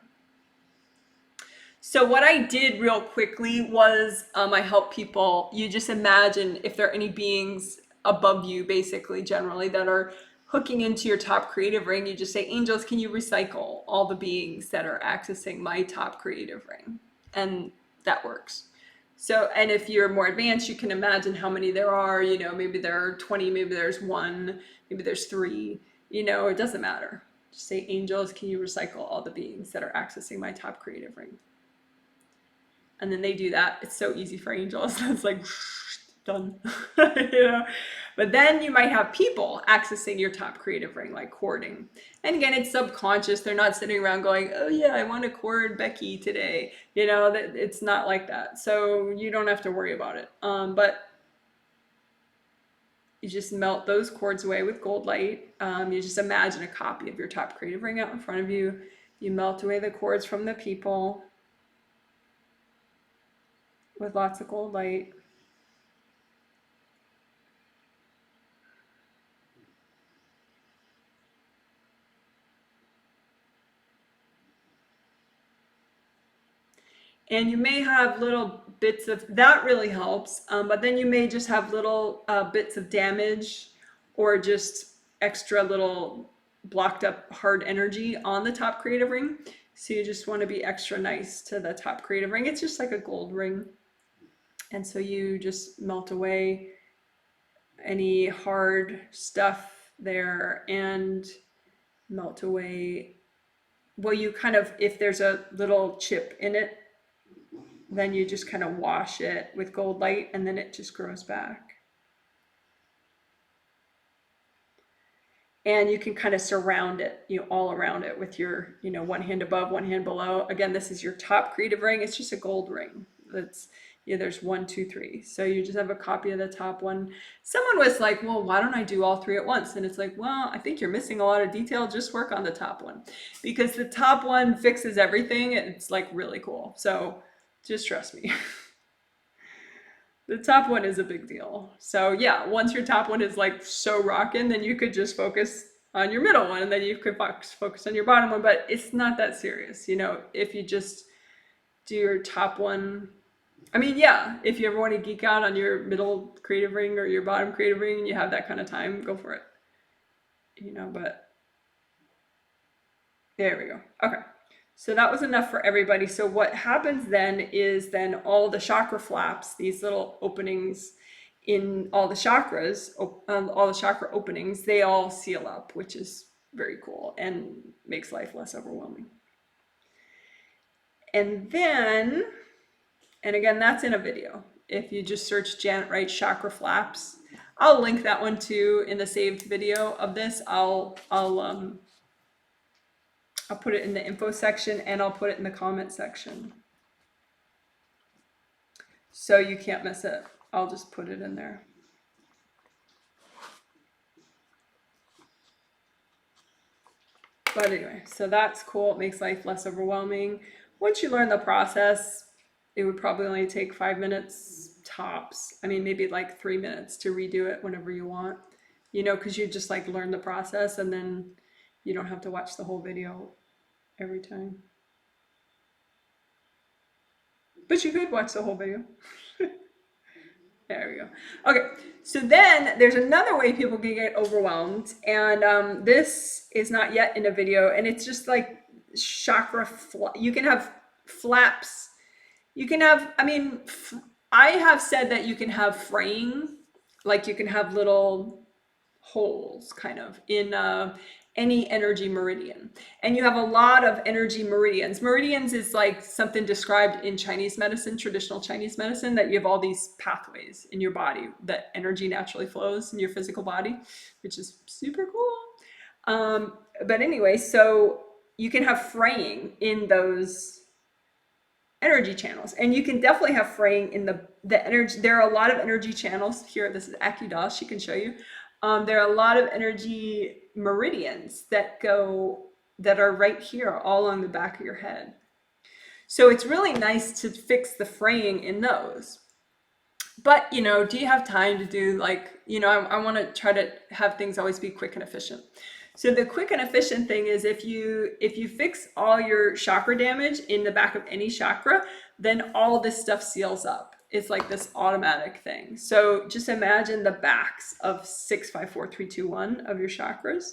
S1: So what I did real quickly was I help people. You just imagine if there are any beings above you, basically, generally, that are hooking into your top creative ring. You just say, angels, can you recycle all the beings that are accessing my top creative ring? And that works. So, and if you're more advanced, you can imagine how many there are. You know, maybe there are 20, maybe there's one, maybe there's three. You know, it doesn't matter. Just say, angels, can you recycle all the beings that are accessing my top creative ring? And then they do that. It's so easy for angels. It's like done. You know. But then you might have people accessing your top creative ring, like courting. And again, it's subconscious. They're not sitting around going, oh yeah, I want to court Becky today. You know, that it's not like that. So you don't have to worry about it. But you just melt those cords away with gold light. You just imagine a copy of your top creative ring out in front of you. You melt away the cords from the people with lots of gold light. And you may have little bits of, that really helps, but then you may just have little bits of damage or just extra little blocked up hard energy on the top creative ring. So you just want to be extra nice to the top creative ring. It's just like a gold ring. And so you just melt away any hard stuff there and melt away. Well, you kind of, if there's a little chip in it, then you just kind of wash it with gold light and then it just grows back. And you can kind of surround it, you know, all around it with your, you know, one hand above, one hand below. Again, this is your top creative ring. It's just a gold ring. That's, yeah, there's 1, 2, 3. So you just have a copy of the top one. Someone was like, well, why don't I do all 3 at once? And it's like, well, I think you're missing a lot of detail. Just work on the top one, because the top one fixes everything. It's like really cool. So just trust me. The top one is a big deal. So yeah, once your top one is like so rocking, then you could just focus on your middle one and then you could focus on your bottom one, but it's not that serious. You know, if you just do your top one, I mean, yeah, if you ever want to geek out on your middle creative ring or your bottom creative ring and you have that kind of time, go for it. You know, but there we go. Okay. So that was enough for everybody. So what happens then is then all the chakra flaps, these little openings in all the chakras, all the chakra openings, they all seal up, which is very cool and makes life less overwhelming. And then, and again, that's in a video. If you just search Janet Wright chakra flaps, I'll link that one too in the saved video of this. I'll put it in the info section and I'll put it in the comment section. So you can't miss it. I'll just put it in there. But anyway, so that's cool. It makes life less overwhelming. Once you learn the process, it would probably only take 5 minutes tops. I mean, maybe like 3 minutes to redo it whenever you want, you know, because you just like learn the process and then you don't have to watch the whole video every time. But you could watch the whole video. There we go. Okay, so then there's another way people can get overwhelmed, and this is not yet in a video, and it's just like chakra. You can have flaps. You can have. I mean, I have said that you can have fraying, like you can have little holes, kind of in any energy meridian, and you have a lot of energy meridians. Meridians is like something described in Chinese medicine, traditional Chinese medicine, that you have all these pathways in your body that energy naturally flows in your physical body, which is super cool. But anyway, so you can have fraying in those energy channels, and you can definitely have fraying in the energy. There are a lot of energy channels here. This is Akudas, she can show you. There are a lot of energy meridians that are right here all along the back of your head. So it's really nice to fix the fraying in those. But, you know, do you have time to do, like, you know, I want to try to have things always be quick and efficient. So the quick and efficient thing is if you fix all your chakra damage in the back of any chakra, then all this stuff seals up. It's like this automatic thing. So just imagine the backs of 6, 5, 4, 3, 2, 1 of your chakras,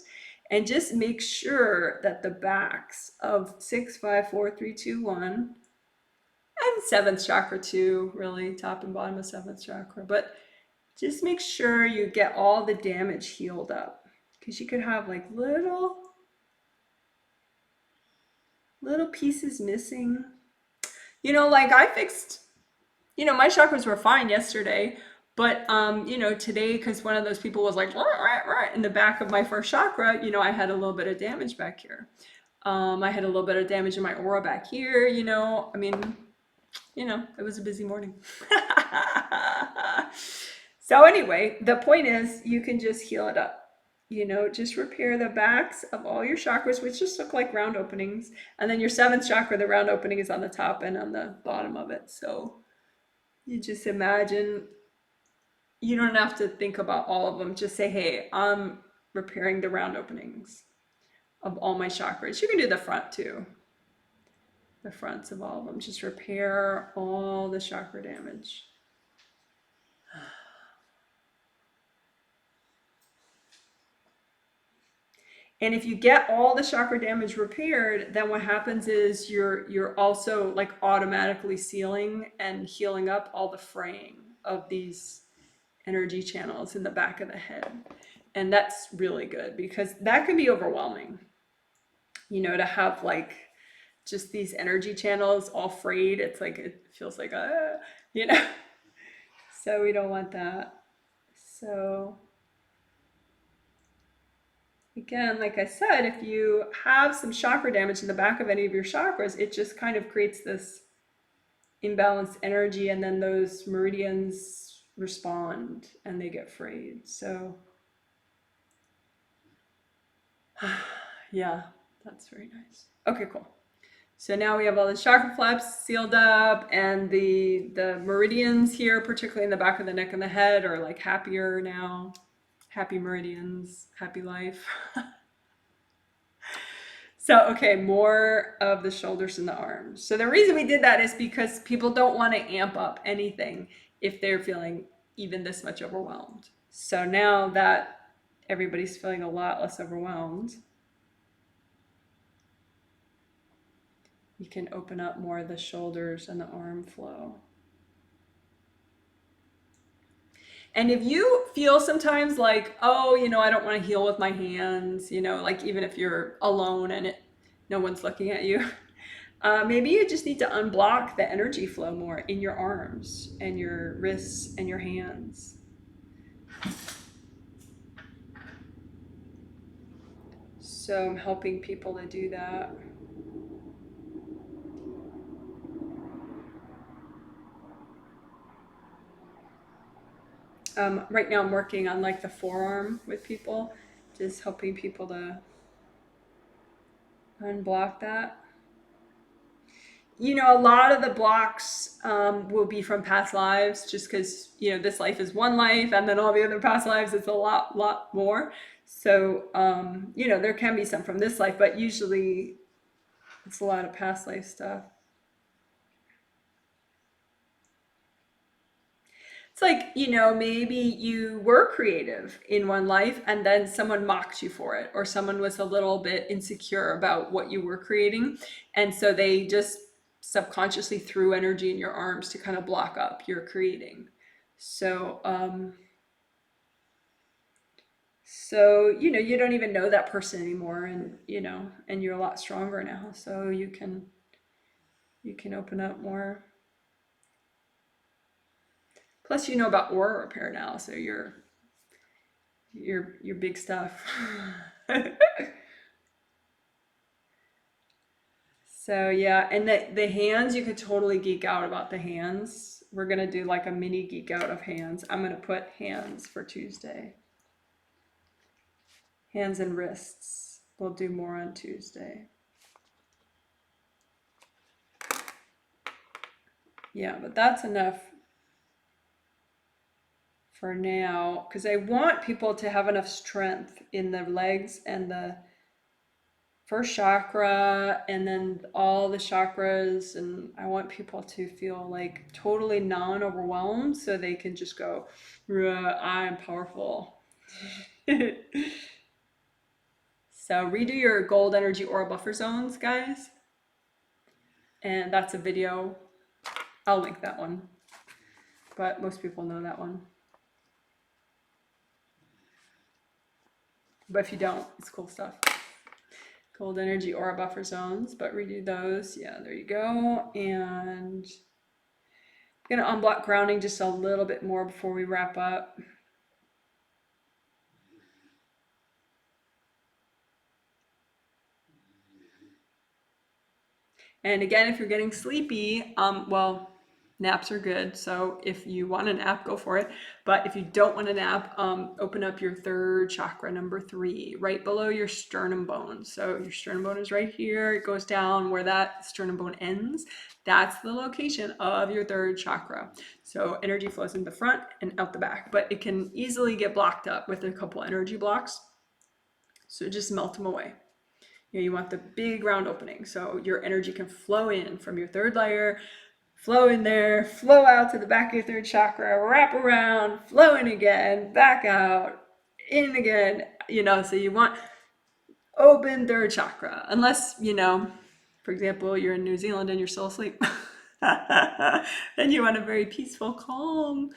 S1: and just make sure that the backs of 6, 5, 4, 3, 2, 1, and seventh chakra too, really top and bottom of seventh chakra, but just make sure you get all the damage healed up. Because you could have like little pieces missing. You know, like I fixed, you know, my chakras were fine yesterday, but you know, today, because one of those people was like, "Rah, rah, rah," in the back of my first chakra, you know, I had a little bit of damage back here. I had a little bit of damage in my aura back here, you know. I mean, you know, it was a busy morning. So anyway, the point is you can just heal it up. You know, just repair the backs of all your chakras, which just look like round openings. And then your seventh chakra, the round opening is on the top and on the bottom of it. So you just imagine, you don't have to think about all of them. Just say, hey, I'm repairing the round openings of all my chakras. You can do the front too. The fronts of all of them. Just repair all the chakra damage. And if you get all the chakra damage repaired, then what happens is you're also like automatically sealing and healing up all the fraying of these energy channels in the back of the head. And that's really good because that can be overwhelming, you know, to have like just these energy channels all frayed. It's like, it feels like, you know, so we don't want that. So again, like I said, if you have some chakra damage in the back of any of your chakras, it just kind of creates this imbalanced energy, and then those meridians respond and they get frayed. So yeah, that's very nice. Okay, cool. So now we have all the chakra flaps sealed up, and the meridians here, particularly in the back of the neck and the head, are like happier now. Happy meridians, happy life. So, okay, more of the shoulders and the arms. So the reason we did that is because people don't want to amp up anything if they're feeling even this much overwhelmed. So now that everybody's feeling a lot less overwhelmed, you can open up more of the shoulders and the arm flow. And if you feel sometimes like, oh, you know, I don't want to heal with my hands, you know, like even if you're alone and no one's looking at you, maybe you just need to unblock the energy flow more in your arms and your wrists and your hands. So I'm helping people to do that. Right now I'm working on like the forearm with people, just helping people to unblock that. You know, a lot of the blocks will be from past lives, just because, you know, this life is one life and then all the other past lives is a lot more. So, you know, there can be some from this life, but usually it's a lot of past life stuff. It's like, you know, maybe you were creative in one life and then someone mocked you for it, or someone was a little bit insecure about what you were creating. And so they just subconsciously threw energy in your arms to kind of block up your creating. So, you know, you don't even know that person anymore, and, you know, and you're a lot stronger now. So you can open up more. Plus, you know about aura repair now, so you're big stuff. So yeah, and the hands, you could totally geek out about the hands. We're gonna do like a mini geek out of hands. I'm gonna put hands for Tuesday. Hands and wrists. We'll do more on Tuesday. Yeah, but that's enough for now, because I want people to have enough strength in the legs and the first chakra and then all the chakras, and I want people to feel like totally non-overwhelmed so they can just go, I'm powerful. So redo your gold energy aura buffer zones, guys, and that's a video. I'll link that one, but most people know that one, but if you don't, it's cool stuff. Gold energy aura buffer zones, but redo those. Yeah, there you go. And I'm gonna unblock grounding just a little bit more before we wrap up. And again, if you're getting sleepy, well, naps are good. So if you want a nap, go for it. But if you don't want a nap, open up your third chakra, number 3, right below your sternum bone. So your sternum bone is right here. It goes down where that sternum bone ends. That's the location of your third chakra. So energy flows in the front and out the back, but it can easily get blocked up with a couple energy blocks. So just melt them away. You want the big round opening so your energy can flow in from your third layer, flow in there, flow out to the back of your third chakra, wrap around, flow in again, back out, in again, so you want open third chakra, unless, for example, you're in New Zealand and you're still asleep. Then you want a very peaceful, calm,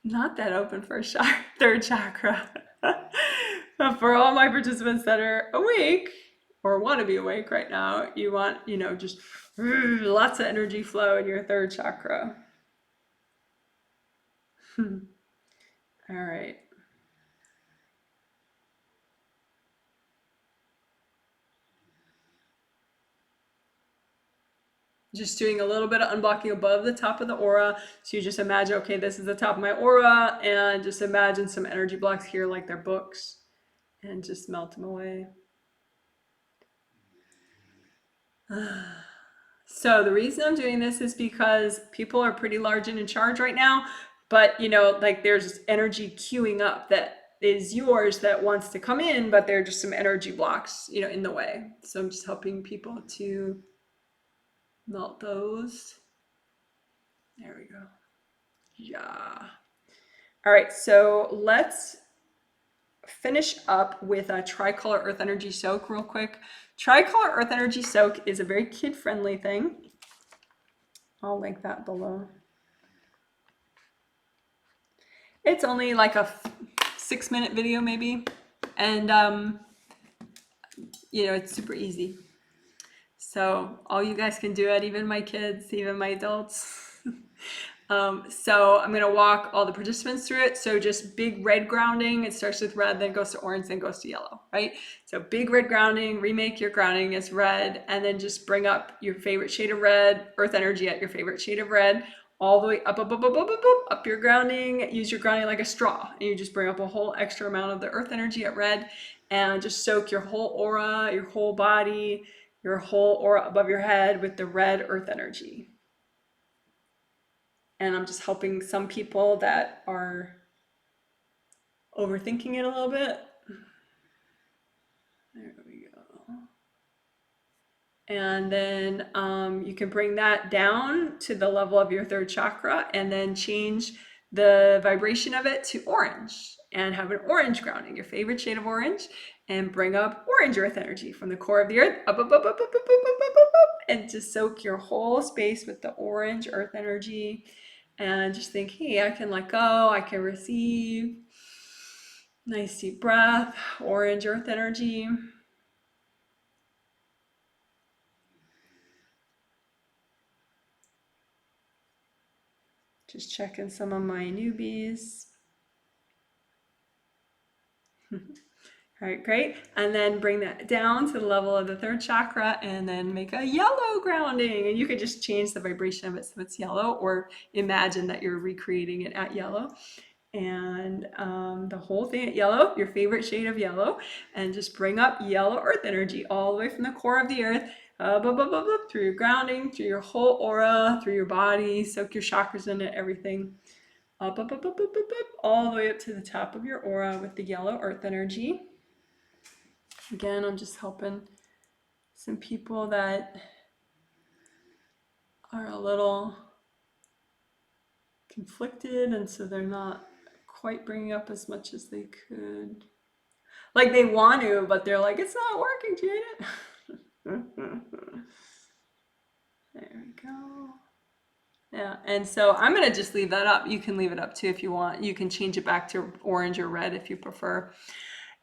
S1: not that open first third chakra. But for all my participants that are awake, or want to be awake right now, you want, just lots of energy flow in your third chakra. All right. Just doing a little bit of unblocking above the top of the aura. So you just imagine, okay, this is the top of my aura, and just imagine some energy blocks here like they're books, and just melt them away. So the reason I'm doing this is because people are pretty large and in charge right now, but like there's energy queuing up that is yours that wants to come in, but there are just some energy blocks, in the way. So I'm just helping people to melt those. There we go. Yeah. All right, so let's finish up with a tricolor earth energy soak real quick. Tricolor earth energy soak is a very kid-friendly thing. I'll link that below. It's only like a 6-minute video maybe, and it's super easy. So all you guys can do it, even my kids, even my adults. So I'm gonna walk all the participants through it. So just big red grounding. It starts with red, then goes to orange, then goes to yellow, right? So big red grounding, remake your grounding as red, and then just bring up your favorite shade of red, earth energy at your favorite shade of red, all the way up your grounding. Use your grounding like a straw, and you just bring up a whole extra amount of the earth energy at red, and just soak your whole aura, your whole body, your whole aura above your head with the red earth energy. And I'm just helping some people that are overthinking it a little bit. There we go. And then you can bring that down to the level of your third chakra and then change the vibration of it to orange and have an orange grounding, your favorite shade of orange, and bring up orange earth energy from the core of the earth up, and just soak your whole space with the orange earth energy. And just think, hey, I can let go, I can receive. Nice deep breath, orange earth energy. Just checking some of my newbies. All right, great. And then bring that down to the level of the third chakra and then make a yellow grounding. And you could just change the vibration of it so it's yellow, or imagine that you're recreating it at yellow. And the whole thing at yellow, your favorite shade of yellow, and just bring up yellow earth energy all the way from the core of the earth, through your grounding, through your whole aura, through your body, soak your chakras in it, everything. Up, up, up, up, up, up, up, all the way up to the top of your aura with the yellow earth energy. Again, I'm just helping some people that are a little conflicted, and so they're not quite bringing up as much as they could. Like they want to, but they're like, it's not working, Janet. There we go. Yeah, and so I'm gonna just leave that up. You can leave it up too if you want. You can change it back to orange or red if you prefer.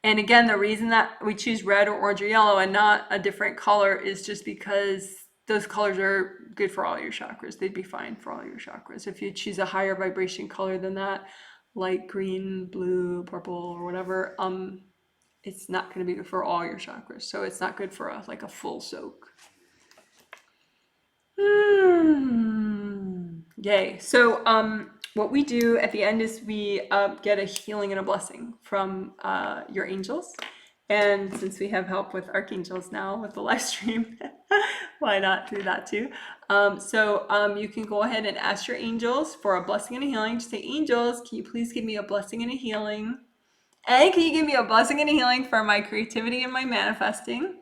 S1: And again, the reason that we choose red or orange or yellow and not a different color is just because those colors are good for all your chakras. They'd be fine for all your chakras. If you choose a higher vibration color than that, like green, blue, purple, or whatever, it's not going to be good for all your chakras. So it's not good for like a full soak. Yay. So what we do at the end is we get a healing and a blessing from your angels. And since we have help with archangels now with the live stream, why not do that too? So you can go ahead and ask your angels for a blessing and a healing. Just say, angels, can you please give me a blessing and a healing? And can you give me a blessing and a healing for my creativity and my manifesting?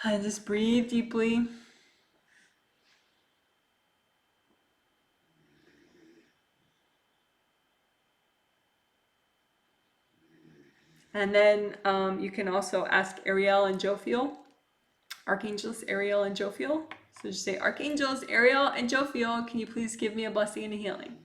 S1: And just breathe deeply. And then you can also ask Ariel and Jophiel, Archangels Ariel and Jophiel. So just say, Archangels Ariel and Jophiel, can you please give me a blessing and a healing?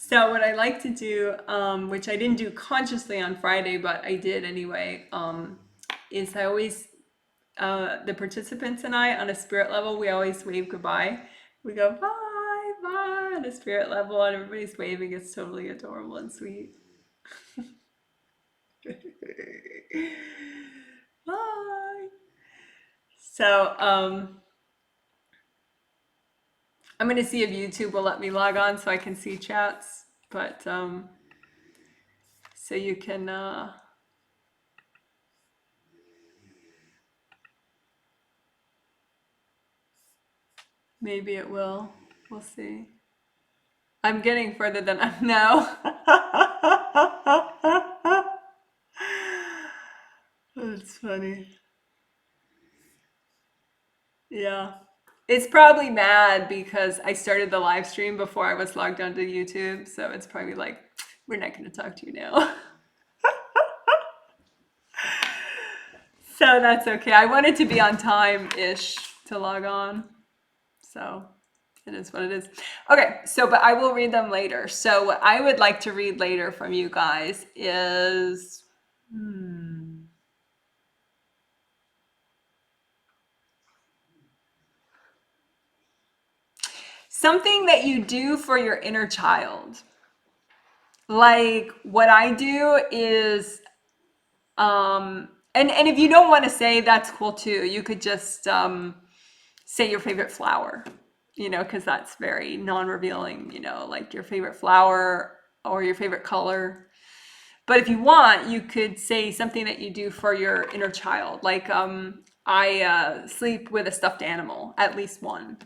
S1: So what I like to do, which I didn't do consciously on Friday, but I did anyway, is I always, the participants and I on a spirit level, we always wave goodbye. We go bye, bye on a spirit level, and everybody's waving. It's totally adorable and sweet. Bye. So I'm going to see if YouTube will let me log on so I can see chats, but so you can maybe it will. We'll see. I'm getting further than I know. That's funny. Yeah. It's probably mad because I started the live stream before I was logged onto YouTube. So it's probably like, we're not going to talk to you now. So that's okay. I wanted to be on time-ish to log on. So it is what it is. Okay, so but I will read them later. So what I would like to read later from you guys is something that you do for your inner child. Like what I do is and if you don't want to say, that's cool too. You could just say your favorite flower, because that's very non-revealing, like your favorite flower or your favorite color. But if you want, you could say something that you do for your inner child. Like I sleep with a stuffed animal, at least one,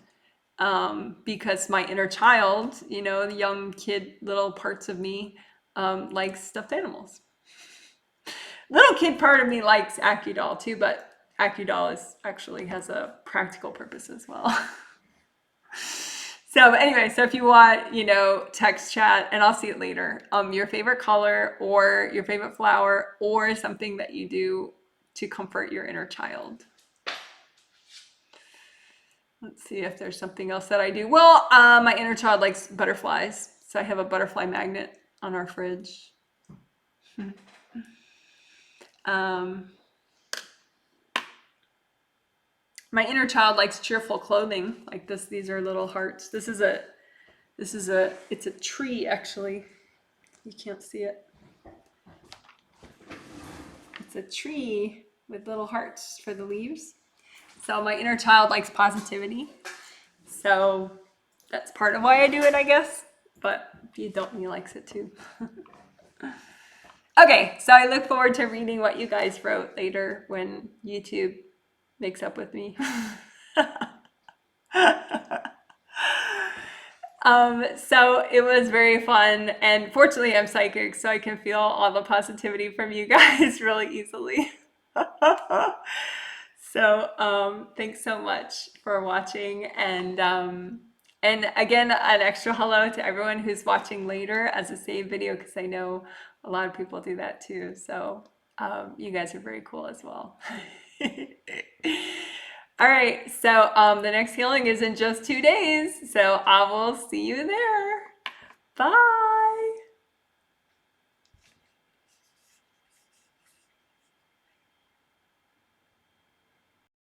S1: because my inner child, the young kid, little parts of me, likes stuffed animals. Little kid part of me likes AccuDoll too, but AccuDoll actually has a practical purpose as well. So anyway, so if you want, text chat, and I'll see it later, your favorite color or your favorite flower or something that you do to comfort your inner child. Let's see if there's something else that I do. Well, my inner child likes butterflies, so I have a butterfly magnet on our fridge. My inner child likes cheerful clothing like this. These are little hearts. It's a tree actually. You can't see it. It's a tree with little hearts for the leaves. So my inner child likes positivity. So that's part of why I do it, I guess. But the adult me likes it too. Okay, so I look forward to reading what you guys wrote later when YouTube makes up with me. So it was very fun, and fortunately I'm psychic, so I can feel all the positivity from you guys really easily. So thanks so much for watching, and again, an extra hello to everyone who's watching later as a saved video, because I know a lot of people do that too. So you guys are very cool as well. All right, so the next healing is in just 2 days, so I will see you there. Bye.